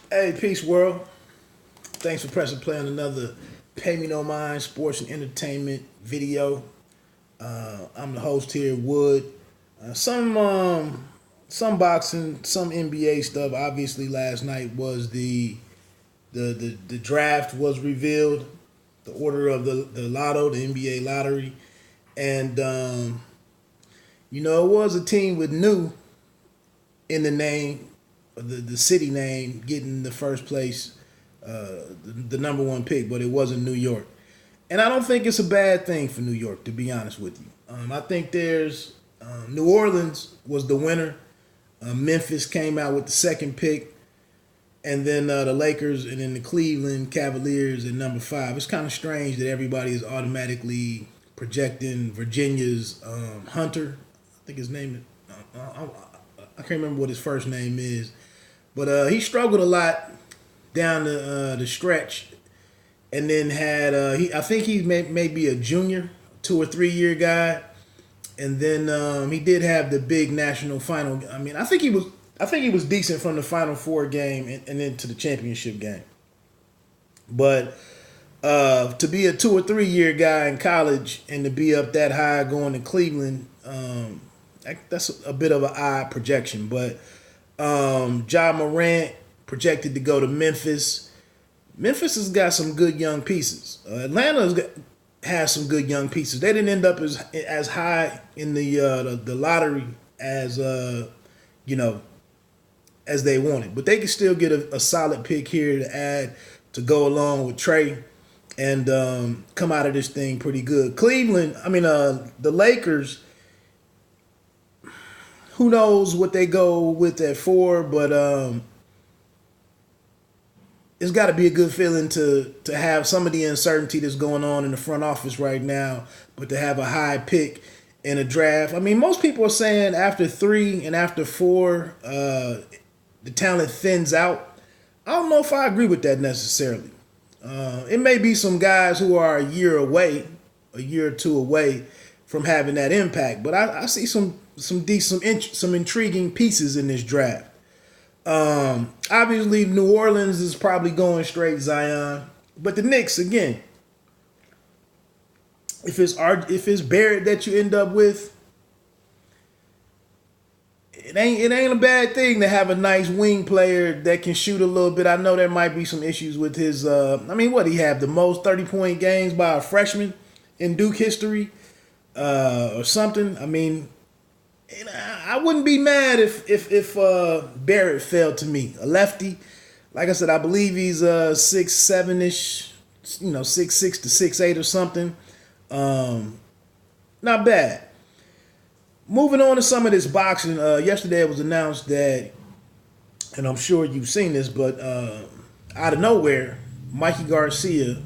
Hey, peace world. Thanks for pressing play on another Pay Me No Mind sports and entertainment video. I'm the host here, Wood. Some boxing, some NBA stuff. Obviously, last night was the draft was revealed, the order of the lotto, the NBA lottery, and it was a team with new in the name, the city name, getting the first place, the number one pick, but it wasn't New York. And I don't think it's a bad thing for New York, to be honest with you. I think there's New Orleans was the winner. Memphis came out with the second pick, and then the Lakers, and then the Cleveland Cavaliers at number five. It's kind of strange that everybody is automatically projecting Virginia's Hunter. I think his name is. I can't remember what his first name is, but he struggled a lot down the stretch, and then had I think he may be a junior, 2 or 3 year guy, and then he did have the big national final. I mean, I think he was decent from the Final Four game and then to the championship game, but to be a 2 or 3 year guy in college and to be up that high going to Cleveland. That's a bit of an odd projection, but Ja Morant projected to go to Memphis. Memphis has got some good young pieces. Has some good young pieces. They didn't end up as high in the lottery as as they wanted, but they can still get a solid pick here to add to go along with Trey and come out of this thing pretty good. The Lakers. Who knows what they go with at 4, but it's got to be a good feeling to have some of the uncertainty that's going on in the front office right now, but to have a high pick in a draft. I mean, most people are saying after 3 and after 4, the talent thins out. I don't know if I agree with that necessarily. It may be some guys who are a year or two away from having that impact, but I see some intriguing pieces in this draft. Obviously, New Orleans is probably going straight Zion, but the Knicks again. If it's Barrett that you end up with, it ain't a bad thing to have a nice wing player that can shoot a little bit. I know there might be some issues with his. What he have the most 30-point games by a freshman in Duke history, or something. I mean. And I wouldn't be mad if Barrett fell to me. A lefty. Like I said, I believe he's 6'7"-ish, 6'6" to 6'8" or something. Not bad. Moving on to some of this boxing. Yesterday it was announced that, and I'm sure you've seen this, but out of nowhere, Mikey Garcia,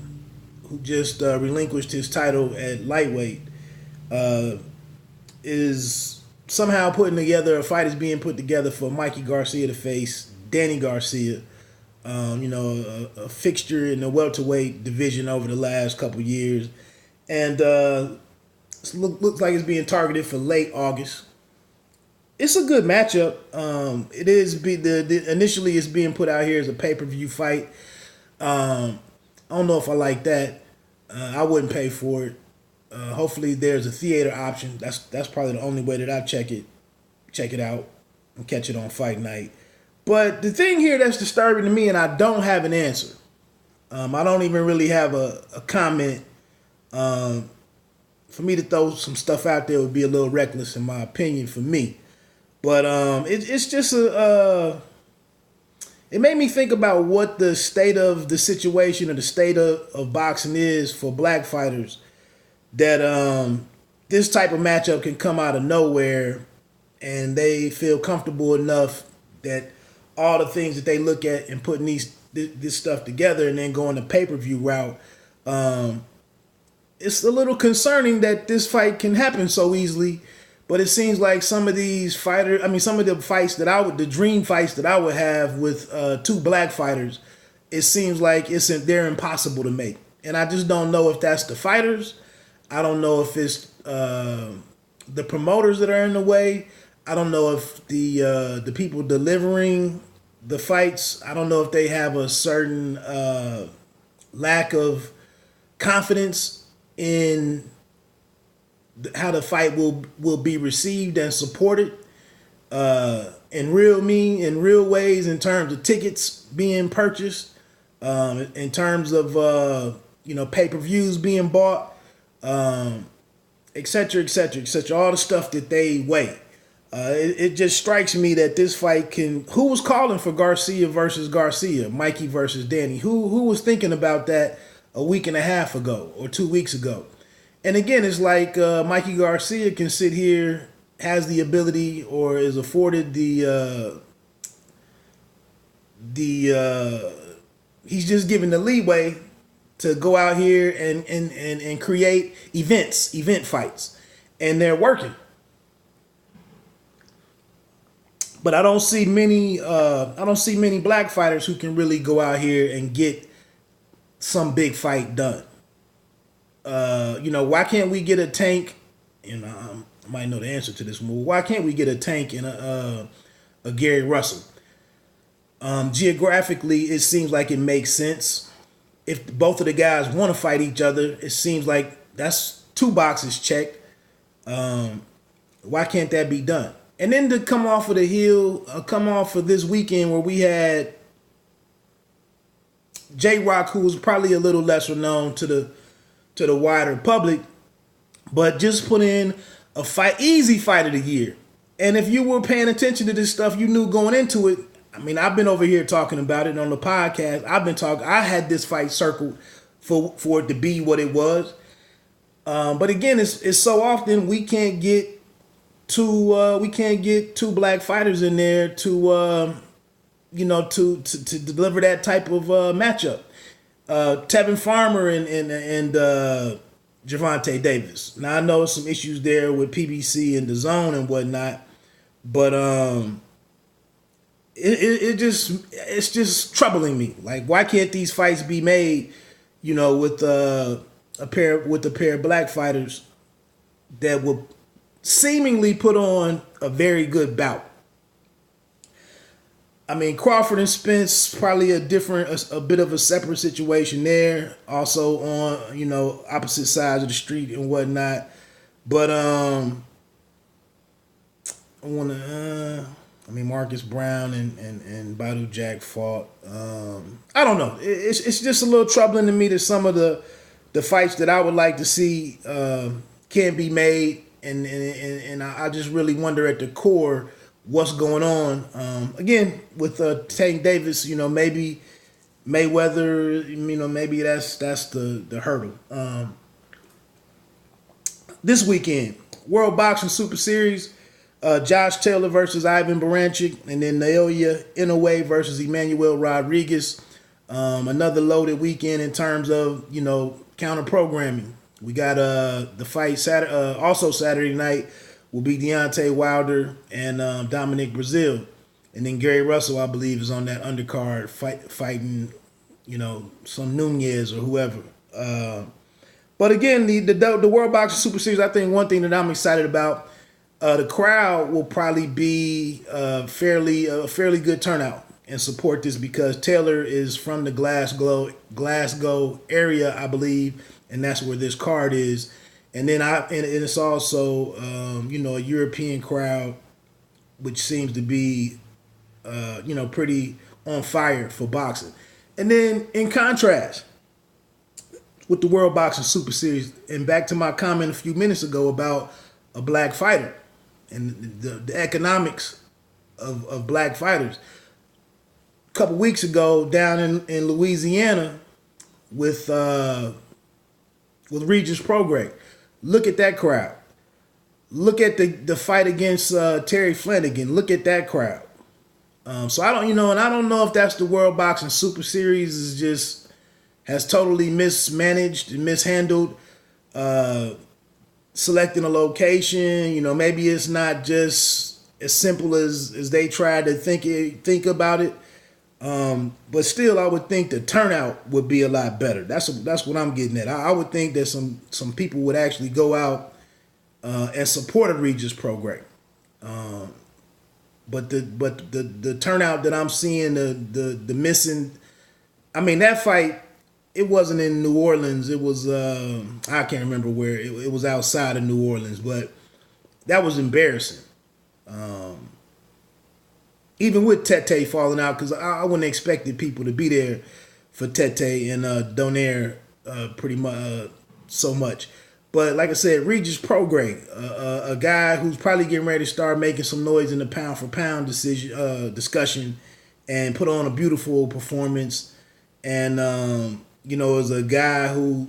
who just relinquished his title at lightweight, is somehow a fight is being put together for Mikey Garcia to face Danny Garcia, a fixture in the welterweight division over the last couple years, and looks like it's being targeted for late August. It's a good matchup. It is initially it's being put out here as a pay-per-view fight. I don't know if I like that. I wouldn't pay for it. Hopefully there's a theater option. That's probably the only way that I check it out and catch it on fight night. But the thing here that's disturbing to me, and I don't have an answer. I don't even really have a comment. For me to throw some stuff out there would be a little reckless in my opinion for me. But it's just it made me think about what the state of the situation or the state of boxing is for black fighters. That this type of matchup can come out of nowhere and they feel comfortable enough that all the things that they look at and putting this stuff together and then going the pay-per-view route, it's a little concerning that this fight can happen so easily, but it seems like some of these fighters, some of the fights the dream fights that I would have with 2 black fighters, it seems like they're impossible to make. And I just don't know if that's the fighters. I don't know if it's the promoters that are in the way. I don't know if the people delivering the fights, I don't know if they have a certain lack of confidence in how the fight will be received and supported in real ways, in terms of tickets being purchased, in terms of pay-per-views being bought, et cetera, et cetera, et cetera. All the stuff that they weigh. It just strikes me that this fight can. Who was calling for Garcia versus Garcia, Mikey versus Danny? Who was thinking about that a week and a half ago or 2 weeks ago? And again, it's like Mikey Garcia can sit here, has the ability or is afforded he's just given the leeway to go out here and create event fights, and they're working. But I don't see many black fighters who can really go out here and get some big fight done. Why can't we get a Tank? I might know the answer to this one. Why can't we get a Tank and a Gary Russell? Geographically, it seems like it makes sense. If both of the guys want to fight each other, it seems like that's 2 boxes checked. Why can't that be done? And then to come off of the heel, come off of this weekend where we had J-Rock, who was probably a little lesser known to the wider public, but just put in a easy fight of the year. And if you were paying attention to this stuff, you knew going into it. I mean, I've been over here talking about it on the podcast. I had this fight circled for it to be what it was. But again, it's so often we can't get two black fighters in there to deliver that type of matchup. Tevin Farmer and Gervonta Davis. Now I know some issues there with PBC and the zone and whatnot, but it's just troubling me. Like, why can't these fights be made, with a pair of black fighters that will seemingly put on a very good bout? I mean, Crawford and Spence, probably a bit of a separate situation there. Also on, opposite sides of the street and whatnot. But Marcus Brown and Badu Jack fought. I don't know. It's just a little troubling to me that some of the fights that I would like to see can't be made. And I just really wonder at the core what's going on. Again, with Tank Davis, maybe Mayweather, maybe that's the hurdle. This weekend, World Boxing Super Series, Josh Taylor versus Ivan Baranchyk, and then Naoya Inoue versus Emmanuel Rodriguez. Another loaded weekend in terms of counter programming. We got the fight Saturday night will be Deontay Wilder and Dominic Breazeale. And then Gary Russell, I believe, is on that undercard fighting, some Nunez or whoever. But again, the World Boxing Super Series, I think one thing that I'm excited about, the crowd will probably be a fairly good turnout and support this, because Taylor is from the Glasgow area, I believe, and that's where this card is. And then it's also a European crowd, which seems to be pretty on fire for boxing. And then in contrast with the World Boxing Super Series, and back to my comment a few minutes ago about a black fighter and the economics of black fighters. A couple weeks ago down in Louisiana with Regis Prograis. Look at that crowd. Look at the fight against Terry Flanagan. Look at that crowd. So I don't, and I don't know if that's the World Boxing Super Series has totally mismanaged and mishandled selecting a location. Maybe it's not just as simple as they try to think about it. But still, I would think the turnout would be a lot better. That's what I'm getting at. I would think that some people would actually go out and support a Regis Prograis. the turnout that I'm seeing, the missing. I mean, that fight, it wasn't in New Orleans. It was I can't remember where. It was outside of New Orleans, but that was embarrassing. Even with Tete falling out, because I wouldn't have expected people to be there for Tete and Donaire pretty much so much. But like I said, Regis Prograis, a guy who's probably getting ready to start making some noise in the pound for pound discussion, and put on a beautiful performance. And is a guy who,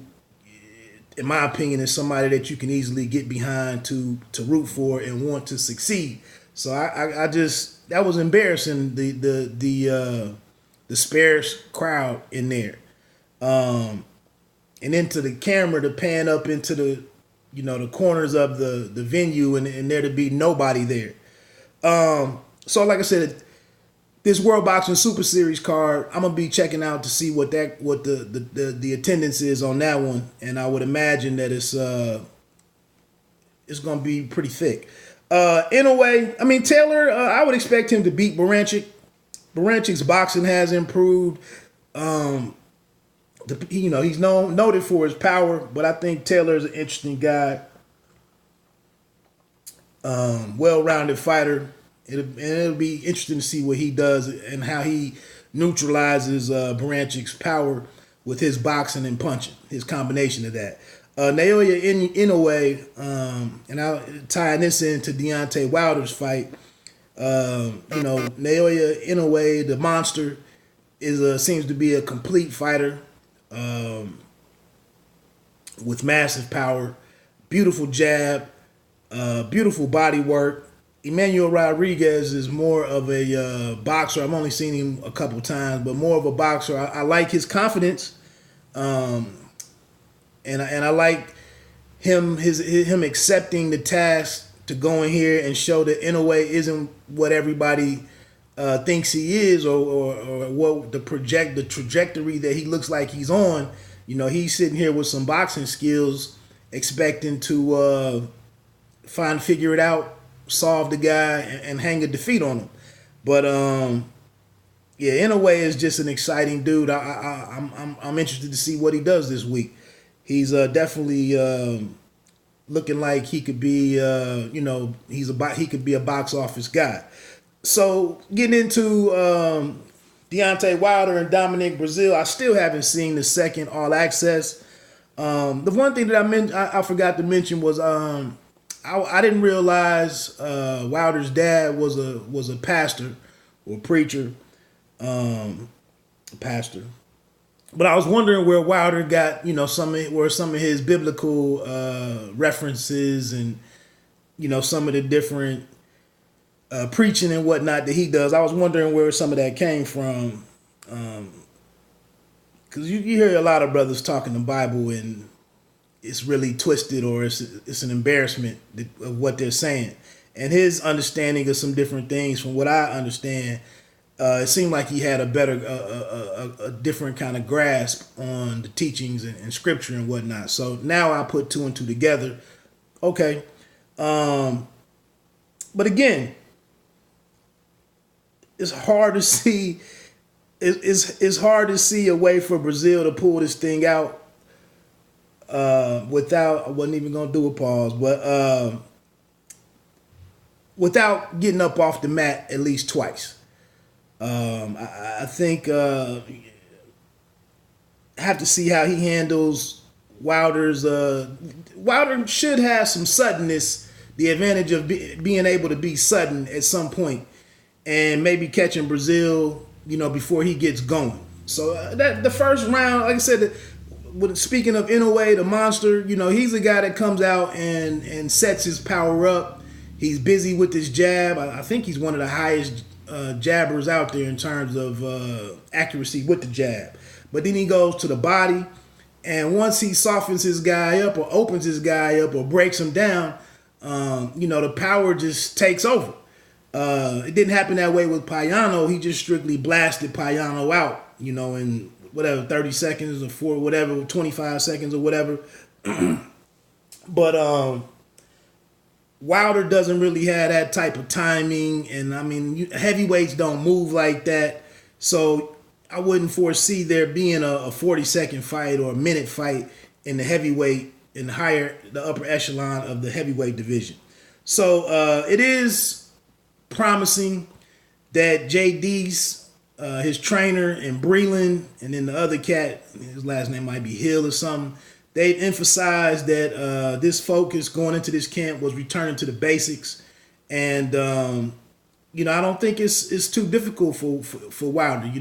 in my opinion, is somebody that you can easily get behind to root for and want to succeed. So I just, that was embarrassing, the sparse crowd in there. And into the camera to pan up into the, the corners of the venue, and there to be nobody there. So like I said, this World Boxing Super Series card, I'm gonna be checking out to see what the attendance is on that one, and I would imagine that it's gonna be pretty thick. In a way, I mean, Taylor, I would expect him to beat Baranchyk. Barancyk's boxing has improved. He's noted for his power, but I think Taylor's an interesting guy. Well-rounded fighter. It'll be interesting to see what he does and how he neutralizes Barancyk's power with his boxing and punching, his combination of that. Naoya Inoue, and I'll tie this into Deontay Wilder's fight. Naoya Inoue, the monster, seems to be a complete fighter. With massive power, beautiful jab, beautiful body work. Emmanuel Rodriguez is more of a boxer. I've only seen him a couple times, but more of a boxer. I like his confidence, and I like him accepting the task to go in here and show that Inoue isn't what everybody thinks he is, or what the trajectory that he looks like he's on. He's sitting here with some boxing skills, expecting to figure it out, solve the guy, and hang a defeat on him. But Inoue is just an exciting dude. I'm interested to see what he does this week. He's definitely looking like he could be he could be a box office guy. So getting into Deontay Wilder and Dominic Breazeale, I still haven't seen the second All Access. The one thing that I forgot to mention was I didn't realize Wilder's dad was a pastor or preacher, pastor. But I was wondering where Wilder got some of his biblical references and some of the different preaching and whatnot that he does. I was wondering where some of that came from, because you hear a lot of brothers talking the Bible and it's really twisted, or it's an embarrassment of what they're saying. And his understanding of some different things, from what I understand, it seemed like he had a different kind of grasp on the teachings and scripture and whatnot. So now I put two and two together. Okay, but again, it's hard to see. It's hard to see a way for Breazeale to pull this thing out without. I wasn't even gonna do a pause, but without getting up off the mat at least twice. I think I have to see how he handles Wilder's. Wilder should have some suddenness, the advantage of being able to be sudden at some point, and maybe catching Breazeale, before he gets going. So that the first round, like I said, speaking of Inoue, the monster, he's a guy that comes out and sets his power up. He's busy with his jab. I think he's one of the highest jabbers out there in terms of accuracy with the jab. But then he goes to the body, and once he softens his guy up or opens his guy up or breaks him down, the power just takes over. It didn't happen that way with Payano. He just strictly blasted Payano out, in whatever, 30 seconds or 25 seconds or whatever. But Wilder doesn't really have that type of timing, and I mean, heavyweights don't move like that. So I wouldn't foresee there being a 40-second fight or a minute fight in the heavyweight, in the upper echelon of the heavyweight division. So it is promising that JD's his trainer and Breland, and then the other cat, his last name might be Hill or something. They emphasized that this focus going into this camp was returning to the basics, and I don't think it's too difficult for Wilder.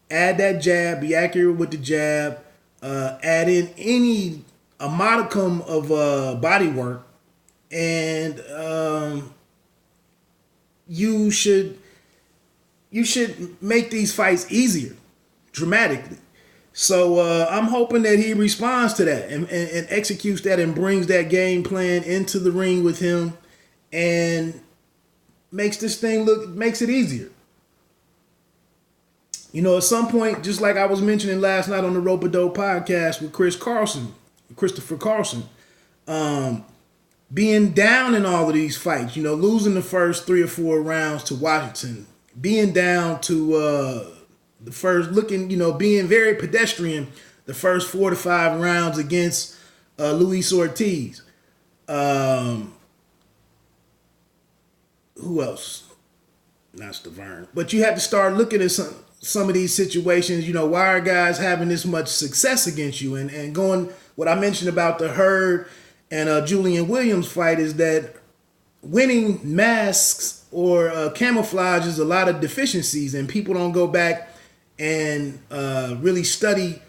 Add that jab, be accurate with the jab, add in a modicum of body work, and you should make these fights easier dramatically. So I'm hoping that he responds to that and executes that and brings that game plan into the ring with him and makes it easier. At some point, just like I was mentioning last night on the Rope-A-Dope podcast with Christopher Carlson, being down in all of these fights, losing the first 3 or 4 rounds to Washington, being down to the first, being very pedestrian the first 4 to 5 rounds against Luis Ortiz. Who else? Not Stavern. But you have to start looking at some of these situations. Why are guys having this much success against you? And going, what I mentioned about the Hurd and Julian Williams fight is that winning masks or camouflages a lot of deficiencies, and people don't go back and really study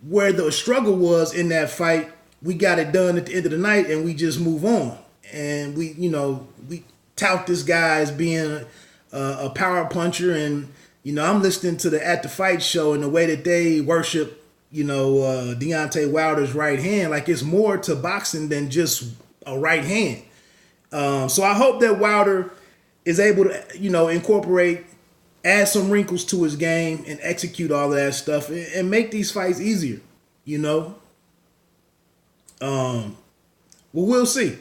where the struggle was in that fight. We got it done at the end of the night, and we just move on. And we tout this guy as being a power puncher, and I'm listening to the At the Fight show, and the way that they worship, Deontay Wilder's right hand, like it's more to boxing than just a right hand. So I hope that Wilder is able to, incorporate, add some wrinkles to his game and execute all of that stuff and make these fights easier, Well, we'll see.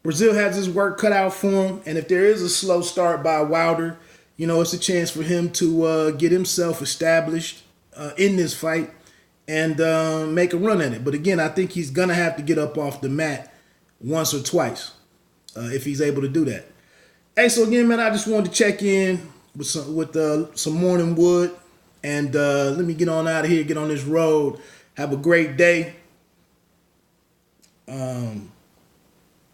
Breazeale has his work cut out for him, and if there is a slow start by Wilder, it's a chance for him to get himself established in this fight and make a run at it. But again, I think he's going to have to get up off the mat once or twice if he's able to do that. Hey, so again, man, I just wanted to check in with some morning wood, and let me get on out of here, get on this road. Have a great day.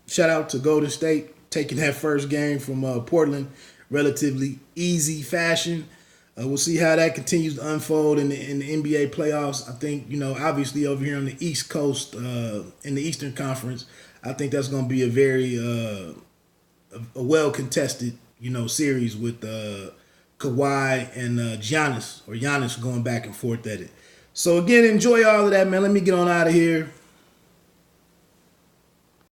Shout out to Golden State taking that first game from Portland, relatively easy fashion. We'll see how that continues to unfold in the NBA playoffs. I think, obviously over here on the East Coast, in the Eastern Conference, I think that's going to be a very a well-contested, series with Kawhi and Giannis going back and forth at it. So again, enjoy all of that, man. Let me get on out of here.